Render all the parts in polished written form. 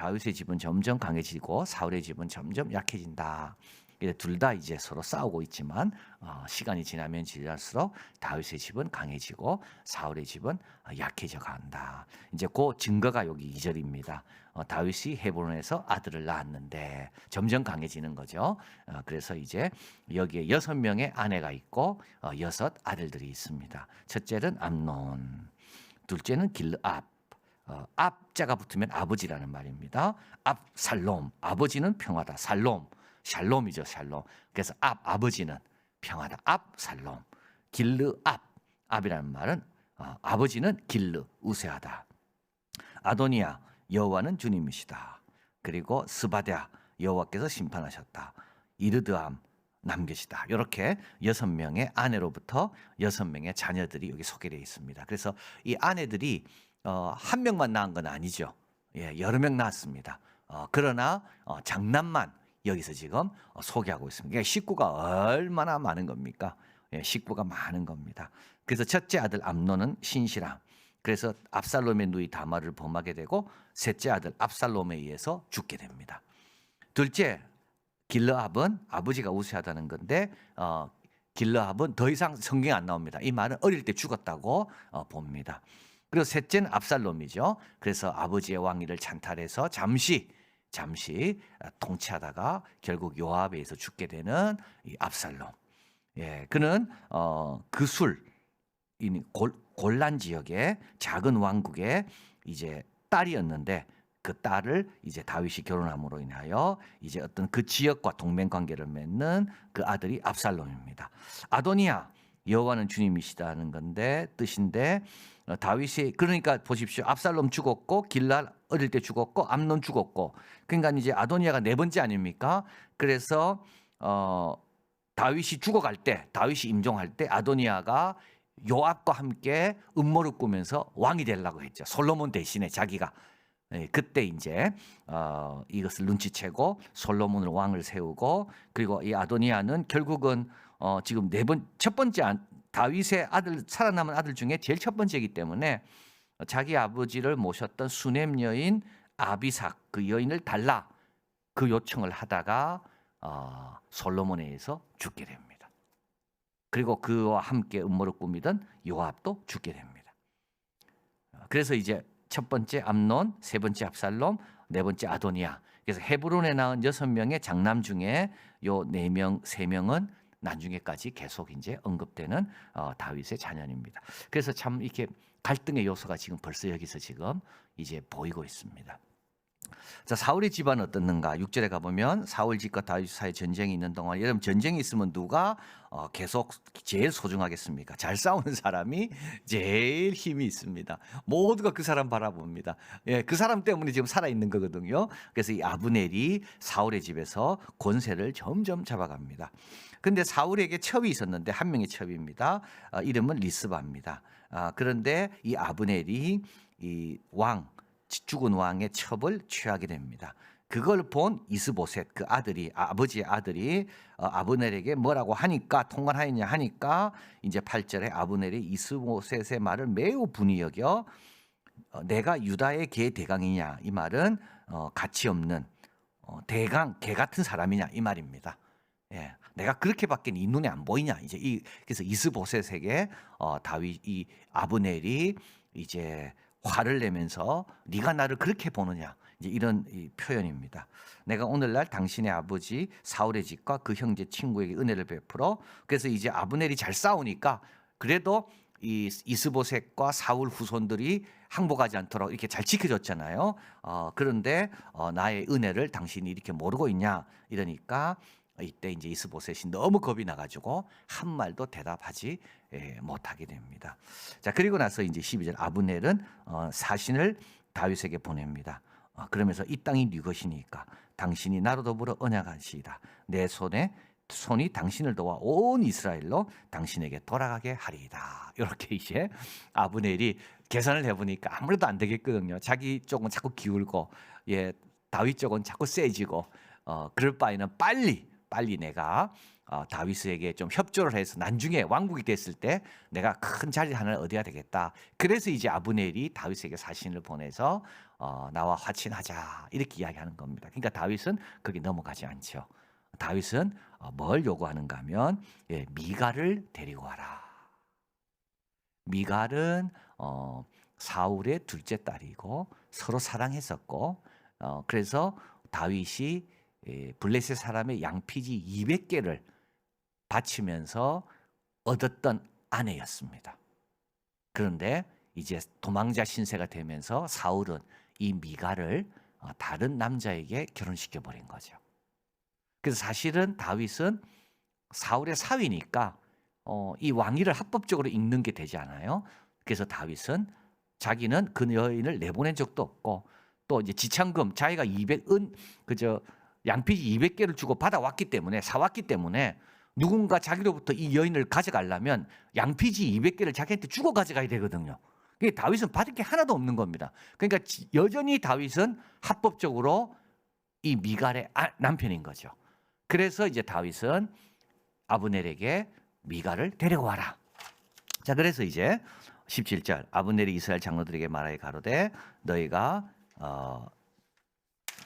다윗의 집은 점점 강해지고 사울의 집은 점점 약해진다. 둘 다 이제 서로 싸우고 있지만 시간이 지나면 지날수록 다윗의 집은 강해지고 사울의 집은 약해져 간다. 이제 그 증거가 여기 2절입니다. 다윗이 헤브론에서 아들을 낳았는데 점점 강해지는 거죠. 그래서 이제 여기에 6명의 아내가 있고 6 아들들이 있습니다. 첫째는 암논, 둘째는 길르압. 압자가 붙으면 아버지라는 말입니다. 압살롬, 아버지는 평화다. 살롬, 샬롬이죠, 샬롬. 그래서 아버지는 평화다. 압살롬. 길르압, 압이라는 말은 아버지는 길르, 우세하다. 아도니아, 여호와는 주님이시다. 그리고 스바랴, 여호와께서 심판하셨다. 이르드암, 남겨시다. 이렇게 6명의 아내로부터 6명의 자녀들이 여기 소개되어 있습니다. 그래서 이 아내들이 한 명만 낳은 건 아니죠. 예, 여러 명 낳았습니다. 그러나 장남만 여기서 지금 소개하고 있습니다. 그러니까 식구가 얼마나 많은 겁니까? 예, 식구가 많은 겁니다. 그래서 첫째 아들 암논은 신실함. 그래서 압살롬의 누이 다말을 범하게 되고 셋째 아들 압살롬에 의해서 죽게 됩니다. 둘째 길르압은 아버지가 우세하다는 건데 길르압은 더 이상 성경에 안 나옵니다. 이 말은 어릴 때 죽었다고 봅니다. 그리고 셋째는 압살롬이죠. 그래서 아버지의 왕위를 찬탈해서 잠시 통치하다가 결국 요압에 의해서 죽게 되는 이 압살롬. 예, 그는 그술 골란 지역의 작은 왕국의 이제 딸이었는데 그 딸을 이제 다윗이 결혼함으로 인하여 이제 어떤 그 지역과 동맹 관계를 맺는 그 아들이 압살롬입니다. 아도니아, 여호와는 주님이시다는 건데 뜻인데 다윗이 그러니까 보십시오. 압살롬 죽었고 길랄 어릴 때 죽었고 암논 죽었고 그러니까 이제 아도니아가 네 번째 아닙니까? 그래서 다윗이 죽어갈 때 다윗이 임종할 때 아도니아가 요압과 함께 음모를 꾸면서 왕이 되려고 했죠. 솔로몬 대신에 자기가 그때 이제 이것을 눈치채고 솔로몬을 왕을 세우고 그리고 이 아도니아는 결국은 지금 첫 번째 다윗의 아들 살아남은 아들 중에 제일 첫 번째이기 때문에 자기 아버지를 모셨던 수넴 여인 아비삭 그 여인을 달라 그 요청을 하다가 솔로몬에 의해서 죽게 됩니다. 그리고 그와 함께 음모를 꾸미던 요압도 죽게 됩니다. 그래서 이제 첫 번째 암논, 세 번째 압살롬, 네 번째 아도니아. 그래서 헤브론에 낳은 6명의 장남 중에 요 4명, 3명은 나중에까지 계속 이제 언급되는 다윗의 자녀입니다. 그래서 참 이렇게 갈등의 요소가 지금 벌써 여기서 지금 이제 보이고 있습니다. 자, 사울의 집안은 어떻는가? 6절에 가보면 사울 집과 다윗 사이 전쟁이 있는 동안 여러분 전쟁이 있으면 누가 계속 제일 소중하겠습니까? 잘 싸우는 사람이 제일 힘이 있습니다. 모두가 그 사람 바라봅니다. 예, 그 사람 때문에 지금 살아있는 거거든요. 그래서 이 아브넬이 사울의 집에서 권세를 점점 잡아갑니다. 근데 사울에게 첩이 있었는데 한 명의 첩입니다. 이름은 리스바입니다. 그런데 이 아브넬이 이 죽은 왕의 첩을 취하게 됩니다. 그걸 본 이스보셋 그 아들이 아버지의 아들이 아브넬에게 뭐라고 하니까 통관하였냐 하니까 이제 8절에 아브넬이 이스보셋의 말을 매우 분이 여겨 내가 유다의 개 대강이냐 이 말은 가치 없는 대강 개 같은 사람이냐 이 말입니다. 예, 내가 그렇게밖에 네 눈에 안 보이냐 이제 그래서 이스보셋에게 다윗 이 아브넬이 이제 화를 내면서 네가 나를 그렇게 보느냐 이제 이런 표현입니다. 내가 오늘날 당신의 아버지 사울의 집과 그 형제 친구에게 은혜를 베풀어 그래서 이제 아브넬이 잘 싸우니까 그래도 이 이스보셋과 사울 후손들이 항복하지 않도록 이렇게 잘 지켜줬잖아요. 그런데 나의 은혜를 당신이 이렇게 모르고 있냐 이러니까 이때 이제 이스보셋이 너무 겁이 나가지고 한 말도 대답하지 못하게 됩니다. 자, 그리고 나서 이제 12절 아브넬은 사신을 다윗에게 보냅니다. 그러면서 이 땅이 네 것이니까 당신이 나로 더불어 언약하시이다. 내 손이 당신을 도와 온 이스라엘로 당신에게 돌아가게 하리이다. 이렇게 이제 아브넬이 계산을 해보니까 아무래도 안 되겠거든요. 자기 쪽은 자꾸 기울고 다윗 쪽은 자꾸 세지고 그럴 바에는 빨리 내가 다윗에게 좀 협조를 해서 나중에 왕국이 됐을 때 내가 큰 자리 하나를 얻어야 되겠다. 그래서 이제 아브넬이 다윗에게 사신을 보내서 나와 화친하자 이렇게 이야기하는 겁니다. 그러니까 다윗은 거기 넘어가지 않죠. 다윗은 뭘 요구하는가 하면 미갈을 데리고 와라. 미갈은 사울의 둘째 딸이고 서로 사랑했었고 그래서 다윗이 블레셋 사람의 양피지 200개를 바치면서 얻었던 아내였습니다. 그런데 이제 도망자 신세가 되면서 사울은 이 미갈을 다른 남자에게 결혼시켜 버린 거죠. 그래서 사실은 다윗은 사울의 사위니까 이 왕위를 합법적으로 잇는 게 되지 않아요. 그래서 다윗은 자기는 그 여인을 내보낸 적도 없고 또 이제 지참금 자기가 200은 양피지 200개를 주고 받아왔기 때문에 사왔기 때문에 누군가 자기로부터 이 여인을 가져가려면 양피지 200개를 자기한테 주고 가져가야 되거든요. 그러니까 다윗은 받을 게 하나도 없는 겁니다. 그러니까 여전히 다윗은 합법적으로 이 미갈의 남편인 거죠. 그래서 이제 다윗은 아브넬에게 미갈을 데려와라. 자, 그래서 이제 17절 아브넬이 이스라엘 장로들에게 말하여 가로되 너희가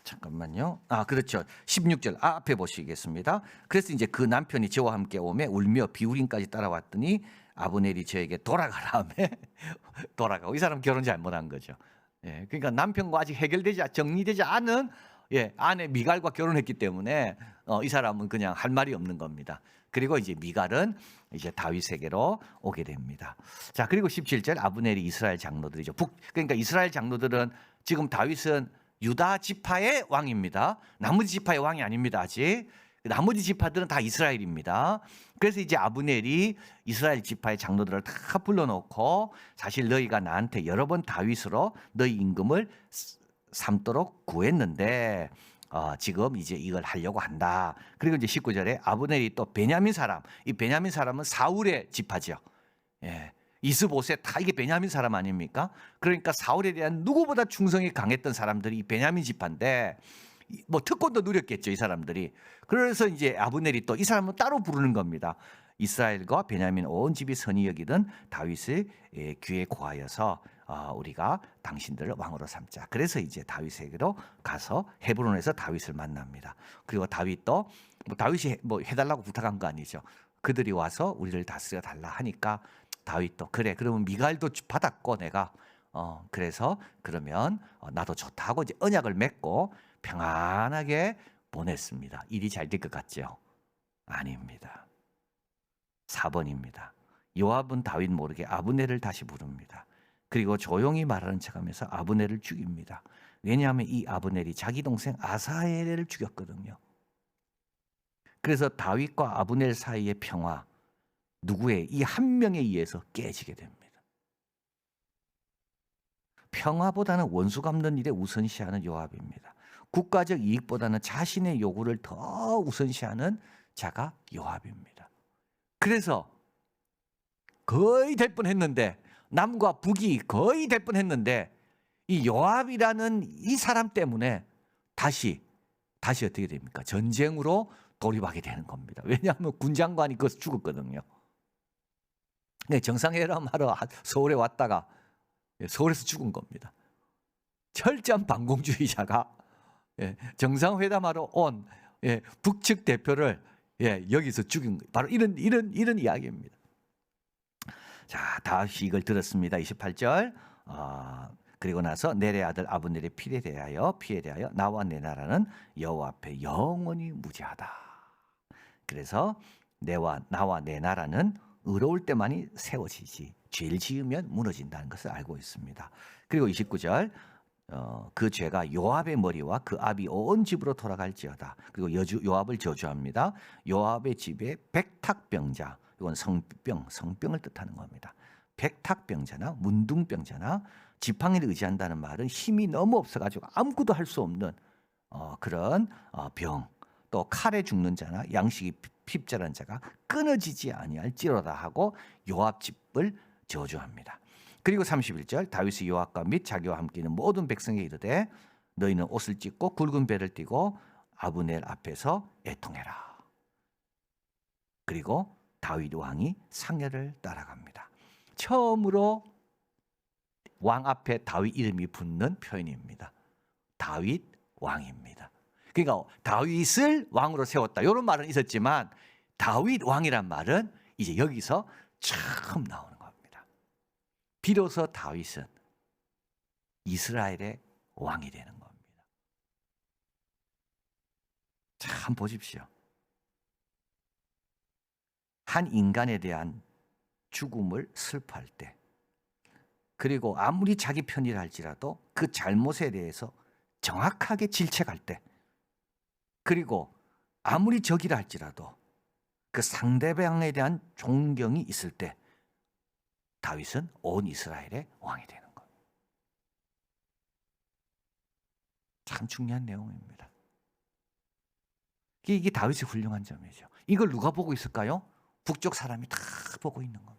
잠깐만요. 그렇죠. 16절 앞에 보시겠습니다. 그래서 이제 그 남편이 저와 함께 오매 울며 비우림까지 따라왔더니 아브넬이 저에게 돌아가라며 돌아가고 이 사람 결혼 잘못한 거죠. 그러니까 남편과 아직 정리되지 않은 아내 미갈과 결혼했기 때문에 이 사람은 그냥 할 말이 없는 겁니다. 그리고 이제 미갈은 이제 다윗에게로 오게 됩니다. 자, 그리고 17절 아브넬이 이스라엘 장로들이죠. 그러니까 이스라엘 장로들은 지금 다윗은 유다 지파의 왕입니다. 나머지 지파의 왕이 아닙니다. 아직 나머지 지파들은 다 이스라엘입니다. 그래서 이제 아브넬이 이스라엘 지파의 장로들을 다 불러놓고 사실 너희가 나한테 여러 번 다윗으로 너희 임금을 삼도록 구했는데 지금 이제 이걸 하려고 한다. 그리고 이제 19절에 아브넬이 또 베냐민 사람, 이 베냐민 사람은 사울의 지파죠. 이스보셋 다 이게 베냐민 사람 아닙니까? 그러니까 사울에 대한 누구보다 충성이 강했던 사람들이 이 베냐민 지파인데 뭐 특권도 누렸겠죠, 이 사람들이. 그래서 이제 아브넬이 또 이 사람은 따로 부르는 겁니다. 이스라엘과 베냐민 온 집이 선히 여기던 다윗의 귀에 고하여서 우리가 당신들을 왕으로 삼자. 그래서 이제 다윗에게로 가서 헤브론에서 다윗을 만납니다. 그리고 다윗도 다윗이 해달라고 부탁한 거 아니죠. 그들이 와서 우리를 다스려 달라 하니까 다윗도 그래 그러면 미갈도 받았고 내가 그래서 그러면 나도 좋다 하고 이제 언약을 맺고 평안하게 보냈습니다. 일이 잘 될 것 같죠? 아닙니다. 4번입니다. 요압은 다윗 모르게 아브넬을 다시 부릅니다. 그리고 조용히 말하는 척하면서 아브넬을 죽입니다. 왜냐하면 이 아브넬이 자기 동생 아사엘을 죽였거든요. 그래서 다윗과 아브넬 사이의 평화 누구의 이 한 명에 의해서 깨지게 됩니다. 평화보다는 원수 갚는 일에 우선시하는 요압입니다. 국가적 이익보다는 자신의 요구를 더 우선시하는 자가 요압입니다. 그래서 거의 될 뻔했는데 남과 북이 거의 될 뻔했는데 이 요압이라는 이 사람 때문에 다시 어떻게 됩니까? 전쟁으로 돌입하게 되는 겁니다. 왜냐하면 군장관이 거기서 죽었거든요. 정상회담하러 서울에 왔다가 서울에서 죽은 겁니다. 철저한 반공주의자가 정상회담하러 온 북측 대표를 여기서 죽인 바로 이런 이야기입니다. 자, 다윗이 이걸 들었습니다. 28절. 그리고 나서 넬의 아들 아브넬의 피에 대하여 나와 내 나라는 여호와 앞에 영원히 무죄하다. 그래서 나와 내 나라는 의로울 때만이 세워지지 죄를 지으면 무너진다는 것을 알고 있습니다. 그리고 29절 그 죄가 요압의 머리와 그 압이 온 집으로 돌아갈지어다. 그리고 요압을 저주합니다. 요압의 집에 백탁병자, 이건 성병을 뜻하는 겁니다. 백탁병자나 문둥병자나 지팡이를 의지한다는 말은 힘이 너무 없어가지고 아무것도 할 수 없는 그런 병, 또 칼에 죽는 자나 양식이 핍절한 자가 끊어지지 아니할지로다 하고 요압 집을 저주합니다. 그리고 31절 다윗이 요압과 및 자기와 함께 있는 모든 백성에게 이르되 너희는 옷을 찢고 굵은 배를 띠고 아브넬 앞에서 애통해라. 그리고 다윗 왕이 상렬을 따라갑니다. 처음으로 왕 앞에 다윗 이름이 붙는 표현입니다. 다윗 왕입니다. 그러니까 다윗을 왕으로 세웠다 이런 말은 있었지만 다윗 왕이란 말은 이제 여기서 처음 나오는 겁니다. 비로소 다윗은 이스라엘의 왕이 되는 겁니다. 참 보십시오. 한 인간에 대한 죽음을 슬퍼할 때, 그리고 아무리 자기 편이라 할지라도 그 잘못에 대해서 정확하게 질책할 때, 그리고 아무리 적이라 할지라도 그 상대방에 대한 존경이 있을 때 다윗은 온 이스라엘의 왕이 되는 거예요. 참 중요한 내용입니다. 이게 다윗의 훌륭한 점이죠. 이걸 누가 보고 있을까요? 북쪽 사람이 다 보고 있는 겁니다.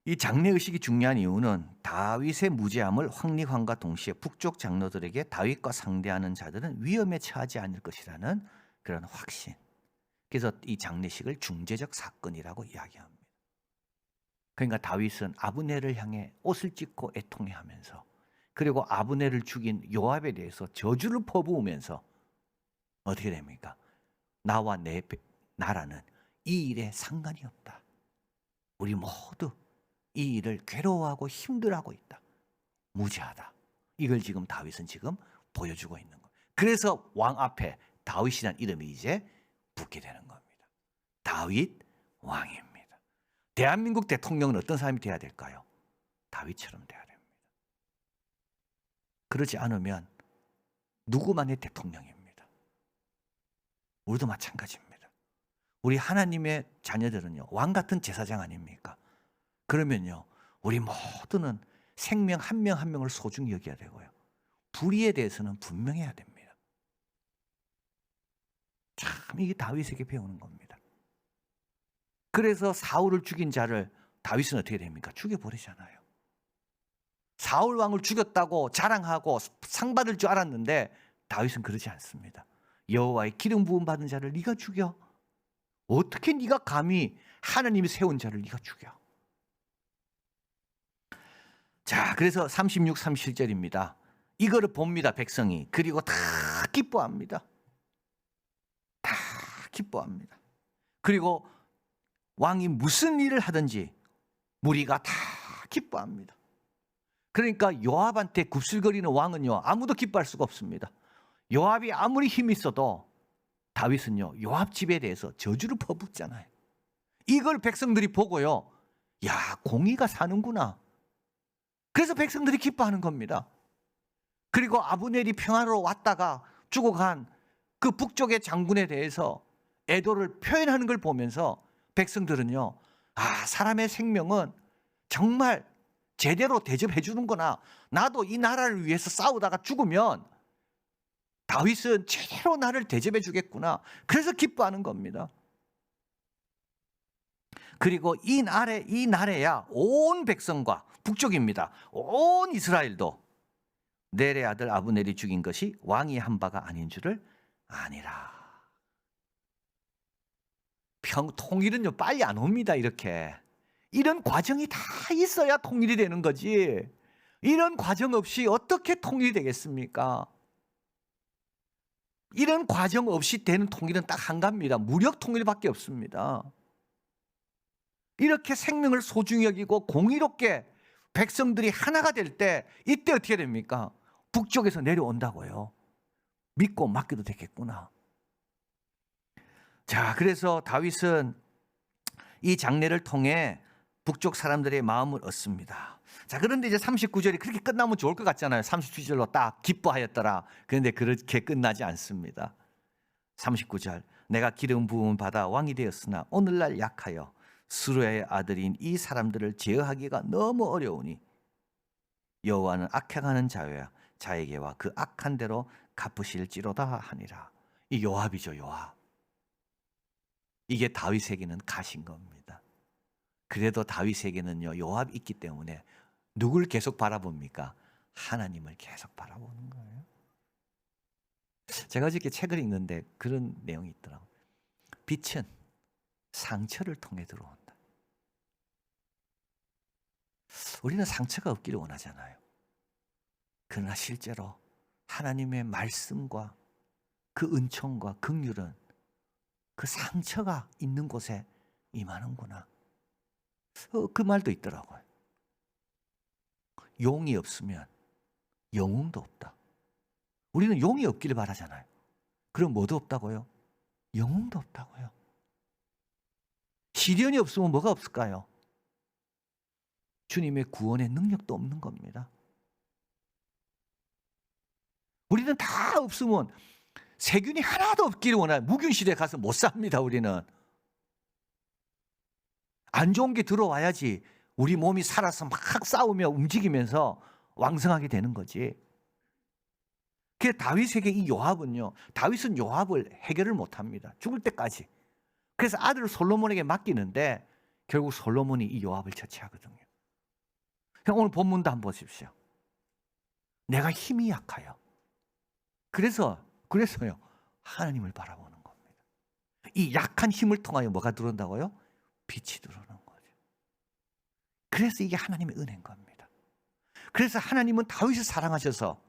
이 장례의식이 중요한 이유는 다윗의 무죄함을 황리환과 동시에 북쪽 장로들에게 다윗과 상대하는 자들은 위험에 처하지 않을 것이라는 그런 확신. 그래서 이 장례식을 중재적 사건이라고 이야기합니다. 그러니까 다윗은 아브넬을 향해 옷을 찢고 애통해하면서, 그리고 아브넬을 죽인 요압에 대해서 저주를 퍼부으면서 어떻게 됩니까? 나와 내 나라는 이 일에 상관이 없다. 우리 모두 이 일을 괴로워하고 힘들어하고 있다. 무죄하다. 이걸 지금 다윗은 지금 보여주고 있는 거예요. 그래서 왕 앞에 다윗이라는 이름이 이제 붙게 되는 겁니다. 다윗 왕입니다. 대한민국 대통령은 어떤 사람이 돼야 될까요? 다윗처럼 돼야 됩니다. 그러지 않으면 누구만의 대통령입니다. 우리도 마찬가지입니다. 우리 하나님의 자녀들은요, 왕 같은 제사장 아닙니까? 그러면요, 우리 모두는 생명 한 명 한 명을 소중히 여겨야 되고요, 불의에 대해서는 분명해야 됩니다. 참 이게 다윗에게 배우는 겁니다. 그래서 사울을 죽인 자를 다윗은 어떻게 됩니까? 죽여버리잖아요. 사울 왕을 죽였다고 자랑하고 상 받을 줄 알았는데 다윗은 그러지 않습니다. 여호와의 기름 부음 받은 자를 네가 죽여? 어떻게 네가 감히 하나님이 세운 자를 네가 죽여? 자, 그래서 36, 37절입니다. 이거를 봅니다, 백성이. 그리고 다 기뻐합니다. 다 기뻐합니다. 그리고 왕이 무슨 일을 하든지 무리가 다 기뻐합니다. 그러니까 요압한테 굽슬거리는 왕은요, 아무도 기뻐할 수가 없습니다. 요압이 아무리 힘이 있어도 다윗은요, 요압 집에 대해서 저주를 퍼붓잖아요. 이걸 백성들이 보고요, 야, 공의가 사는구나. 그래서 백성들이 기뻐하는 겁니다. 그리고 아브넬이 평화로 왔다가 죽어간 그 북쪽의 장군에 대해서 애도를 표현하는 걸 보면서 백성들은요, 아, 사람의 생명은 정말 제대로 대접해 주는구나. 나도 이 나라를 위해서 싸우다가 죽으면 다윗은 제대로 나를 대접해 주겠구나. 그래서 기뻐하는 겁니다. 그리고 이 날에야 온 백성과, 북쪽입니다, 온 이스라엘도 넬의 아들 아브넬이 죽인 것이 왕이 한 바가 아닌 줄을 아니라. 통일은요, 빨리 안 옵니다. 이렇게 이런 과정이 다 있어야 통일이 되는 거지. 이런 과정 없이 어떻게 통일이 되겠습니까? 이런 과정 없이 되는 통일은 딱 한 가지입니다. 무력 통일밖에 없습니다. 이렇게 생명을 소중히 여기고 공의롭게 백성들이 하나가 될 때, 이때 어떻게 됩니까? 북쪽에서 내려온다고요. 믿고 맡겨도 되겠구나. 자, 그래서 다윗은 이 장례를 통해 북쪽 사람들의 마음을 얻습니다. 자, 그런데 이제 39절이 그렇게 끝나면 좋을 것 같잖아요. 37절로 딱 기뻐하였더라. 그런데 그렇게 끝나지 않습니다. 39절, 내가 기름 부음을 받아 왕이 되었으나 오늘날 약하여 스루야의 아들인 이 사람들을 제어하기가 너무 어려우니 여호와는 악행하는 자에게와 그 악한 대로 갚으실지로다 하니라. 이 요압이죠, 요압. 이게 다윗에게는 가신 겁니다. 그래도 다윗에게는요, 요압이 있기 때문에 누굴 계속 바라봅니까? 하나님을 계속 바라보는 거예요. 제가 어저께 책을 읽는데 그런 내용이 있더라고요. 빛은 상처를 통해 들어온다. 우리는 상처가 없기를 원하잖아요. 그러나 실제로 하나님의 말씀과 그 은총과 긍휼은 그 상처가 있는 곳에 임하는구나. 그 말도 있더라고요. 용이 없으면 영웅도 없다. 우리는 용이 없기를 바라잖아요. 그럼 뭐도 없다고요? 영웅도 없다고요. 시련이 없으면 뭐가 없을까요? 주님의 구원의 능력도 없는 겁니다. 우리는 다 없으면 세균이 하나도 없기를 원해요. 무균 시대에 가서 못 삽니다. 우리는. 안 좋은 게 들어와야지 우리 몸이 살아서 막 싸우며 움직이면서 왕성하게 되는 거지. 그래서 다윗에게 이 요압은요. 다윗은 요압을 해결을 못합니다. 죽을 때까지. 그래서 아들 솔로몬에게 맡기는데 결국 솔로몬이 이 요압을 처치하거든요. 오늘 본문도 한번 보십시오. 내가 힘이 약하여. 그래서요. 하나님을 바라보는 겁니다. 이 약한 힘을 통하여 뭐가 들어온다고요? 빛이 들어오는 거죠. 그래서 이게 하나님의 은혜인 겁니다. 그래서 하나님은 다윗을 사랑하셔서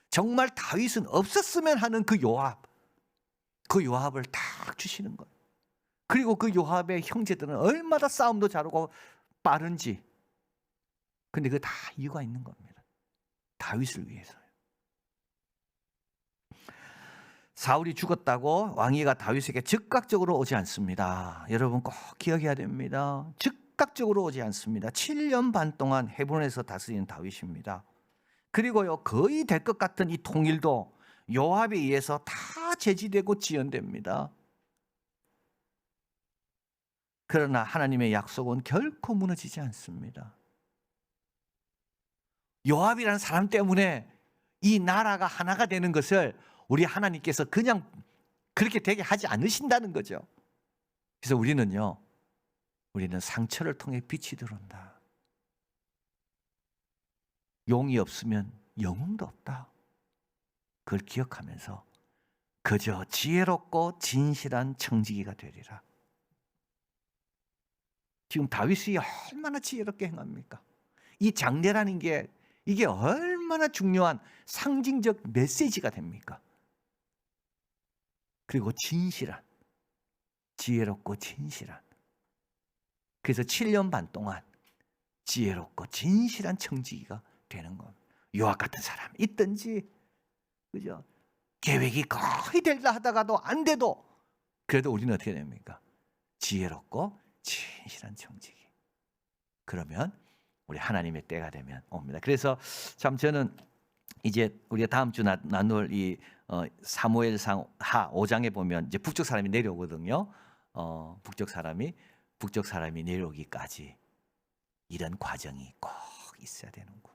정말 다윗은 없었으면 하는 그 요압을 딱 주시는 거예요. 그리고 그 요압의 형제들은 얼마나 싸움도 잘하고 빠른지. 근데 그 다 이유가 있는 겁니다. 다윗을 위해서요. 사울이 죽었다고 왕위가 다윗에게 즉각적으로 오지 않습니다. 여러분 꼭 기억해야 됩니다. 즉각적으로 오지 않습니다. 7년 반 동안 헤브론에서 다스리는 다윗입니다. 그리고요 거의 될 것 같은 이 통일도 요압에 의해서 다 제지되고 지연됩니다. 그러나 하나님의 약속은 결코 무너지지 않습니다. 요압이라는 사람 때문에 이 나라가 하나가 되는 것을 우리 하나님께서 그냥 그렇게 되게 하지 않으신다는 거죠. 그래서 우리는 상처를 통해 빛이 들어온다. 용이 없으면 영웅도 없다. 그걸 기억하면서 그저 지혜롭고 진실한 청지기가 되리라. 지금 다윗이 얼마나 지혜롭게 행합니까? 이 장례라는 게 이게 얼마나 중요한 상징적 메시지가 됩니까? 그리고 진실한, 지혜롭고 진실한. 그래서 7년 반 동안 지혜롭고 진실한 청지기가 되는 겁니다. 요압 같은 사람 있든지, 그죠? 계획이 거의 되려 하다가도 안 돼도 그래도 우리는 어떻게 됩니까? 지혜롭고 진실한 청지기. 그러면 우리 하나님의 때가 되면 옵니다. 그래서 참 저는 이제 우리가 다음 주 나눌 이 사무엘상 하 5장에 보면 이제 북쪽 사람이 내려오거든요. 북쪽 사람이 내려오기까지 이런 과정이 꼭 있어야 되는구나.